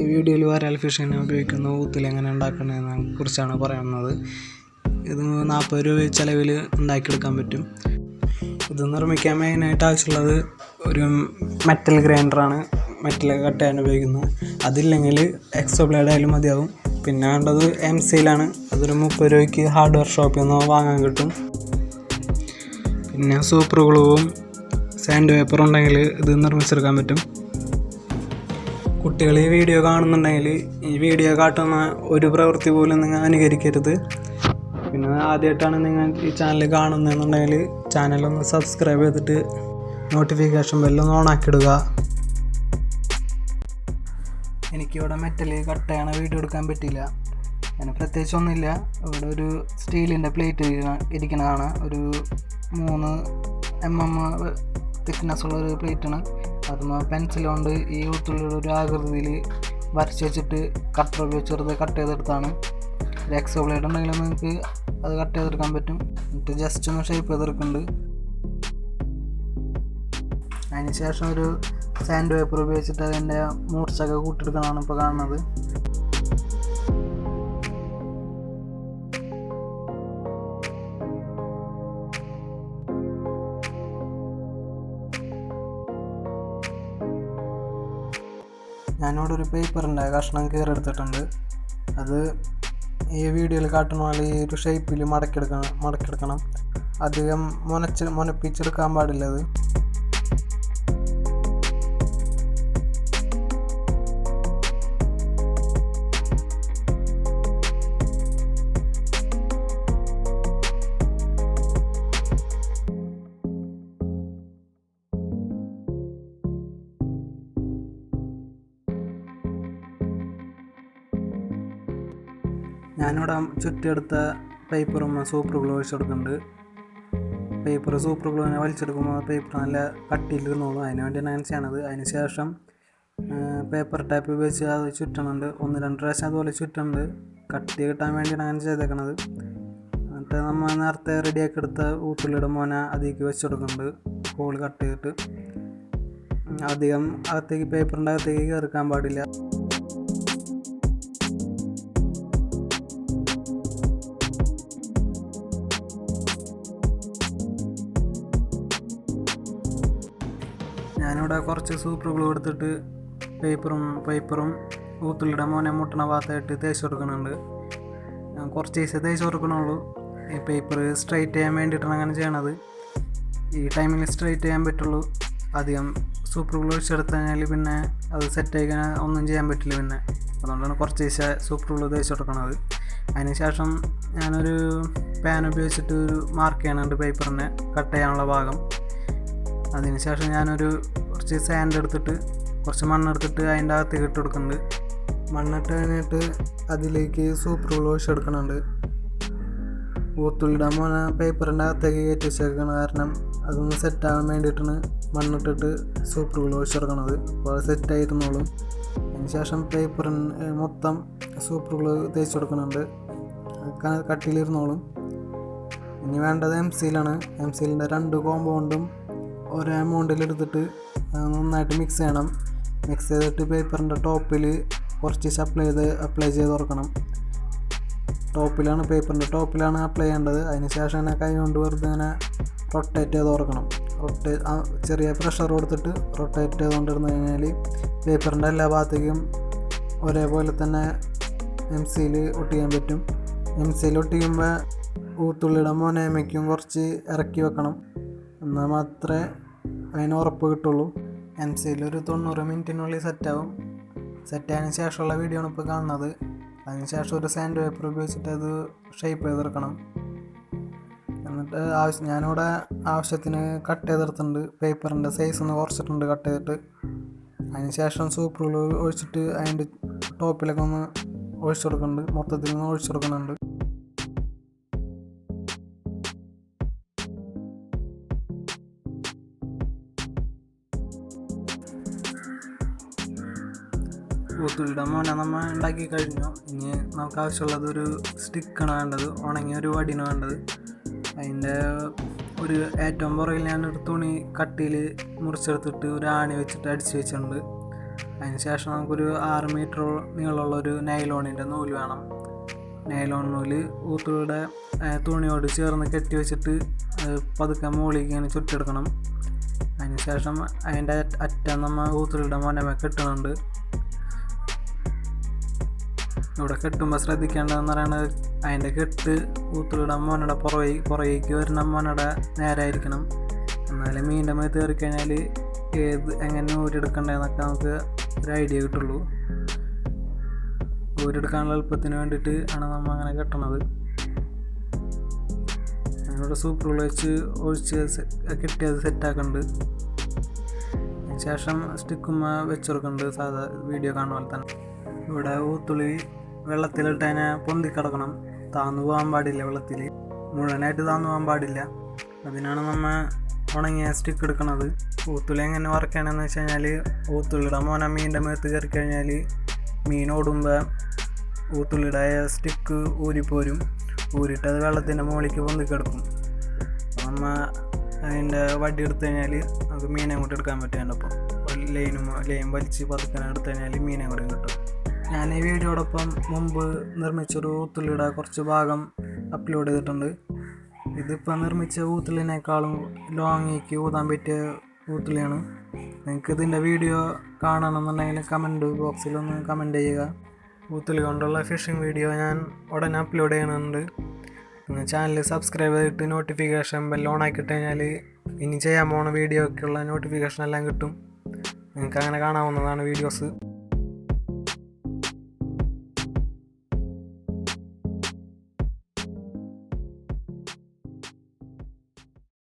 ഈ വീഡിയോയിൽ വരാൽ ഫിഷിനെ ഉപയോഗിക്കുന്ന ഊത്തിൽ എങ്ങനെ ഉണ്ടാക്കുന്നതിനെ കുറിച്ചാണ് പറയുന്നത്. ഇത് 40 രൂപ ചിലവിൽ ഉണ്ടാക്കിയെടുക്കാൻ പറ്റും. ഇത് നിർമ്മിക്കാൻ മെയിനായിട്ട് ആവശ്യമുള്ളത് ഒരു മെറ്റൽ ഗ്രൈൻഡറാണ്. മെറ്റൽ കട്ട് ചെയ്യാൻ ഉപയോഗിക്കുന്നത്. അതില്ലെങ്കിൽ എക്സോ ബ്ലേഡ് ആയാലും മതിയാവും. പിന്നെ വേണ്ടത് എംസിയിലാണ്. അതൊരു 30 രൂപയ്ക്ക് ഹാർഡ്വെയർ ഷോപ്പിൽ നിന്ന് വാങ്ങാൻ കിട്ടും. പിന്നെ സൂപ്പർ ഗ്ലൂവും സാൻഡ് പേപ്പറും ഉണ്ടെങ്കിൽ ഇത് നിർമ്മിച്ചെടുക്കാൻ പറ്റും. കുട്ടികൾ ഈ വീഡിയോ കാണുന്നുണ്ടെങ്കിൽ ഈ വീഡിയോ കാട്ടുന്ന ഒരു പ്രവൃത്തി പോലും നിങ്ങൾ അനുകരിക്കരുത്. പിന്നെ ആദ്യമായിട്ടാണ് നിങ്ങൾ ഈ ചാനൽ കാണുന്നതെന്നുണ്ടെങ്കിൽ ചാനലൊന്ന് സബ്സ്ക്രൈബ് ചെയ്തിട്ട് നോട്ടിഫിക്കേഷൻ ബെല്ലൊന്ന് ഓണാക്കിയിടുക. എനിക്കിവിടെ മെറ്റൽ കട്ട് ചെയ്യണ വീഡിയോ എടുക്കാൻ പറ്റില്ല. അതിന് പ്രത്യേകിച്ചൊന്നുമില്ല. ഇവിടെ ഒരു സ്റ്റീലിൻ്റെ പ്ലേറ്റ് ഇരിക്കുന്നതാണ്. ഒരു 3 mm തിക്നെസ്സുള്ളൊരു പ്ലേറ്റാണ്. അതുമ്പോൾ പെൻസിൽ കൊണ്ട് ഈ ഊത്തുള്ളിയുടെ ഒരു ആകൃതിയിൽ വരച്ച് വെച്ചിട്ട് കട്ടർ ഉപയോഗിച്ച് ചെറുത് കട്ട് ചെയ്തെടുത്താണ്. ഒരു എക്സോ ബ്ലേഡ് ഉണ്ടെങ്കിൽ നിങ്ങൾക്ക് അത് കട്ട് ചെയ്തെടുക്കാൻ പറ്റും. എന്നിട്ട് ജസ്റ്റ് ഒന്ന് ഷേപ്പ് ചെയ്തെടുക്കുന്നുണ്ട്. അതിന് ശേഷം ഒരു സാൻഡ് പേപ്പർ ഉപയോഗിച്ചിട്ട് അതിൻ്റെ മൂർച്ചയൊക്കെ കൂട്ടിയെടുക്കുന്നതാണ് ഇപ്പോൾ കാണുന്നത്. ഞാനിവിടെ ഒരു പേപ്പറിൻ്റെ കഷ്ണം കീറെടുത്തിട്ടുണ്ട്. അത് ഈ വീഡിയോയിൽ കാട്ടുന്ന പോലെ ഈ ഒരു ഷേപ്പിൽ മടക്കിയെടുക്കണം. അധികം മുനപ്പിച്ചെടുക്കാൻ പാടില്ല. അത് ഞാനിവിടെ ചുറ്റിയെടുത്ത പേപ്പറും സൂപ്പർ ഗ്ലൂ ഒഴിച്ച് കൊടുക്കുന്നുണ്ട്. സൂപ്പർ ഗ്ലൂവിനെ വലിച്ചെടുക്കുമ്പോൾ പേപ്പർ നല്ല കട്ടിയിലിരുന്നോളും. അതിന് വേണ്ടിയാണ് ഞാൻ ചെയ്യണത്. അതിന് ശേഷം പേപ്പർ ടാപ്പ് ഉപയോഗിച്ച് അത് ചുറ്റുന്നുണ്ട്. 1-2 പ്രാവശ്യം അതുപോലെ ചുറ്റുന്നുണ്ട്. കട്ടി കിട്ടാൻ വേണ്ടിയാണ് അങ്ങനെ ചെയ്തേക്കണത്. എന്നിട്ട് നമ്മൾ നേരത്തെ റെഡിയാക്കി എടുത്ത ഊത്തുള്ളിയുടെ മോന അതിലേക്ക് വെച്ച് കൊടുക്കുന്നുണ്ട്. ഹോൾ കട്ട് ചെയ്തിട്ട് അധികം അകത്തേക്ക് പേപ്പറിൻ്റെ അകത്തേക്ക് കയറിക്കാൻ പാടില്ല. ഞാനിവിടെ കുറച്ച് സൂപ്പർ ഗ്ലൂ എടുത്തിട്ട് പേപ്പറും ഊത്തുള്ളിയുടെ മോനെ മുട്ടണ ഭാഗത്തായിട്ട് തേച്ച് കൊടുക്കുന്നുണ്ട്. ഞാൻ കുറച്ച് ദിവസം തേച്ച് കൊടുക്കണുള്ളൂ. ഈ പേപ്പർ സ്ട്രൈറ്റ് ചെയ്യാൻ വേണ്ടിയിട്ടാണ് അങ്ങനെ ചെയ്യണത്. ഈ ടൈമിൽ സ്ട്രൈറ്റ് ചെയ്യാൻ പറ്റുള്ളൂ. അധികം സൂപ്പർ ഗ്ലൂ ഒഴിച്ചെടുത്ത് കഴിഞ്ഞാൽ പിന്നെ അത് സെറ്റായി കഴിഞ്ഞാൽ ഒന്നും ചെയ്യാൻ പറ്റില്ല. പിന്നെ അതുകൊണ്ടാണ് കുറച്ച് ദിവസം സൂപ്പർ ഗ്ലൂ തേച്ച് കൊടുക്കണത്. അതിന് ശേഷം ഞാനൊരു പാൻ ഉപയോഗിച്ചിട്ട് ഒരു മാർക്ക് ചെയ്യാനുണ്ട് പേപ്പറിനെ കട്ട് ചെയ്യാനുള്ള ഭാഗം. അതിന് ശേഷം ഞാനൊരു കുറച്ച് സാൻഡ് എടുത്തിട്ട് കുറച്ച് മണ്ണെടുത്തിട്ട് അതിൻ്റെ അകത്തേക്ക് ഇട്ട് കൊടുക്കുന്നുണ്ട്. മണ്ണിട്ട് കഴിഞ്ഞിട്ട് അതിലേക്ക് സൂപ്പർ ഗ്ലൂ ഒഴിച്ചെടുക്കുന്നുണ്ട്. ഊത്തുള്ളിയുടെ മോനെ പേപ്പറിൻ്റെ അകത്തേക്ക് കയറ്റി വെച്ചേക്കണം. കാരണം അതൊന്ന് സെറ്റാകാൻ വേണ്ടിയിട്ടാണ് മണ്ണിട്ടിട്ട് സൂപ്പർ ഗ്ലൂ ഒഴിച്ചെടുക്കണത്. അപ്പോൾ അത് സെറ്റായിരുന്നോളും. അതിന് ശേഷം പേപ്പറിന് മൊത്തം സൂപ്പർ ഗ്ലൂ തേച്ച് കൊടുക്കുന്നുണ്ട്. കട്ടിയിലിരുന്നോളും. ഇനി വേണ്ടത് എംസിയിലാണ്. എംസിയിലിൻ്റെ 2 കോമ്പൗണ്ടും ഒരേ എമൗണ്ടിലെടുത്തിട്ട് നന്നായിട്ട് മിക്സ് ചെയ്യണം. മിക്സ് ചെയ്തിട്ട് പേപ്പറിൻ്റെ ടോപ്പിൽ കുറച്ച് അപ്ലൈ ചെയ്ത് തുറക്കണം. പേപ്പറിൻ്റെ ടോപ്പിലാണ് അപ്ലൈ ചെയ്യേണ്ടത്. അതിന് ശേഷം തന്നെ കൈ കൊണ്ട് വെറുതെ ഇങ്ങനെ റൊട്ടേറ്റ് ചെയ്ത് തുറക്കണം. ചെറിയ പ്രഷർ കൊടുത്തിട്ട് റൊട്ടേറ്റ് ചെയ്തുകൊണ്ടിരുന്നു കഴിഞ്ഞാൽ പേപ്പറിൻ്റെ എല്ലാ ഭാഗത്തേക്കും ഒരേപോലെ തന്നെ എംസിയിൽ ഒട്ടിക്കാൻ പറ്റും. എംസിയിൽ ഒട്ടിക്കുമ്പോൾ ഊത്തുള്ളിയുടെ മോനേമയ്ക്കും കുറച്ച് ഇറക്കി വെക്കണം. എന്നാൽ മാത്രമേ അതിന് ഉറപ്പ് കിട്ടുള്ളൂ. എംസിയിൽ ഒരു 90 മിനിറ്റിനുള്ളിൽ സെറ്റാവും. സെറ്റായതിനു ശേഷമുള്ള വീഡിയോ ആണ് ഇപ്പോൾ കാണുന്നത്. അതിന് ശേഷം ഒരു സാൻഡ് പേപ്പർ ഉപയോഗിച്ചിട്ട് അത് ഷേപ്പ് ചെയ്തെടുക്കണം. എന്നിട്ട് ഞാനിവിടെ ആവശ്യത്തിന് കട്ട് ചെയ്തെടുത്തിട്ടുണ്ട്. പേപ്പറിൻ്റെ സൈസ് ഒന്ന് കുറച്ചിട്ടുണ്ട് കട്ട് ചെയ്തിട്ട്. അതിന് ശേഷം സൂപ്പർ ഗ്ലൂ ഒഴിച്ചിട്ട് അതിൻ്റെ ടോപ്പിലൊക്കെ ഒന്ന് ഒഴിച്ചു കൊടുക്കുന്നുണ്ട്. മൊത്തത്തിൽ ഒന്ന് ഒഴിച്ചു കൊടുക്കുന്നുണ്ട്. ഊത്തുള്ളിയുടെ മോനെ നമ്മൾ ഉണ്ടാക്കി കഴിഞ്ഞു. ഇനി നമുക്ക് ആവശ്യമുള്ളത് ഒരു സ്റ്റിക്കാണ് വേണ്ടത്. ഉണങ്ങിയ ഒരു വടിയാണ് വേണ്ടത്. അതിൻ്റെ ഒരു ഏറ്റവും പുറകിൽ ഞാനൊരു തുണി കട്ടിയിൽ മുറിച്ചെടുത്തിട്ട് ഒരു ആണി വെച്ചിട്ട് അടിച്ച് വെച്ചിട്ടുണ്ട്. അതിന് ശേഷം നമുക്കൊരു 6 മീറ്റർ നീളമുള്ളൊരു നൈലോണിൻ്റെ നൂല് വേണം. നൈലോൺ നൂല് ഊത്തുളിയുടെ തുണിയോട് ചേർന്ന് കെട്ടി വെച്ചിട്ട് പതുക്കെ മുകളിലേക്ക് ഇങ്ങനെ ചുറ്റെടുക്കണം. അതിന് ശേഷം അതിൻ്റെ അറ്റം നമ്മൾ ഊത്തുളിയുടെ മുനമ കെട്ടുന്നുണ്ട്. ഇവിടെ കെട്ടുമ്പോൾ ശ്രദ്ധിക്കേണ്ടതെന്ന് പറയുന്നത് അതിൻ്റെ കെട്ട് ഊത്തുളിയുടെ മുനയുടെ പുറകേക്ക് വരുന്ന മുനയുടെ നേരായിരിക്കണം. എന്നാലേ മീനിൻ്റെ മേത്ത് കയറിക്കഴിഞ്ഞാൽ എങ്ങനെ ഊരെടുക്കണ്ടതെന്നൊക്കെ നമുക്ക് ഒരു ഐഡിയ കിട്ടുള്ളൂ. ഊരെടുക്കാനുള്ള എളുപ്പത്തിന് വേണ്ടിയിട്ട് ആണ് നമ്മൾ അങ്ങനെ കെട്ടണത്. അതിനോട് സൂപ്പറുകൾ വെച്ച് ഒഴിച്ച് കെട്ടിയത് സെറ്റാക്കുന്നുണ്ട്. അതിന് ശേഷം സ്റ്റിക്കുമ്മ വെച്ചെടുക്കുന്നുണ്ട്, സാധാ വീഡിയോ കാണുന്ന പോലെ തന്നെ. ഇവിടെ ഊത്തുളി വെള്ളത്തിലിട്ട് അതിനെ പൊന്തി കിടക്കണം. താന്നു പോകാൻ പാടില്ല, വെള്ളത്തിൽ മുഴുവനായിട്ട് താന്നു പോകാൻ പാടില്ല. അതിനാണ് നമ്മൾ ഉണങ്ങിയ സ്റ്റിക്ക് എടുക്കുന്നത്. ഊത്തുളി എങ്ങനെ വറക്കണമെന്ന് വെച്ച് കഴിഞ്ഞാൽ ഊത്തുള്ളിയുടെ മോന മീനിൻ്റെ മേത്ത് കയറി കഴിഞ്ഞാൽ മീൻ ഓടുമ്പോൾ ഊത്തുള്ളിയുടെ സ്റ്റിക്ക് ഊരിപ്പോരും. ഊരിയിട്ട് അത് വെള്ളത്തിൻ്റെ മുകളിലേക്ക് പൊന്തിക്കെടുക്കും. നമ്മൾ അതിൻ്റെ വടി എടുത്തു കഴിഞ്ഞാൽ നമുക്ക് മീനെ അങ്ങോട്ട് എടുക്കാൻ പറ്റും. അതിൻ്റെ ഒപ്പം ലൈൻ വലിച്ച് പതുക്കാൻ എടുത്തു കഴിഞ്ഞാൽ മീനെ കൂടെ കിട്ടും. ഞാൻ ഈ വീഡിയോടൊപ്പം മുമ്പ് നിർമ്മിച്ചൊരു ഊത്തുള്ളിയുടെ കുറച്ച് ഭാഗം അപ്ലോഡ് ചെയ്തിട്ടുണ്ട്. ഇതിപ്പോൾ നിർമ്മിച്ച ഊത്തുള്ളിനേക്കാളും ലോങ്ങിക്ക് ഊതാൻ പറ്റിയ ഊത്തുള്ളിയാണ്. നിങ്ങൾക്ക് ഇതിൻ്റെ വീഡിയോ കാണണമെന്നുണ്ടെങ്കിൽ കമൻറ്റ് ബോക്സിലൊന്ന് കമൻറ്റ് ചെയ്യുക. ഊത്തുള്ളി കൊണ്ടുള്ള ഫിഷിംഗ് വീഡിയോ ഞാൻ ഉടനെ അപ്ലോഡ് ചെയ്യണമെന്നുണ്ട്. നിങ്ങൾ ചാനൽ സബ്സ്ക്രൈബ് ചെയ്തിട്ട് നോട്ടിഫിക്കേഷൻ ബെൽ ഓൺ ആക്കി കഴിഞ്ഞാൽ ഇനി ചെയ്യാൻ പോകുന്ന വീഡിയോ ഒക്കെയുള്ള നോട്ടിഫിക്കേഷൻ എല്ലാം കിട്ടും. നിങ്ങൾക്ക് അങ്ങനെ കാണാവുന്നതാണ് വീഡിയോസ്.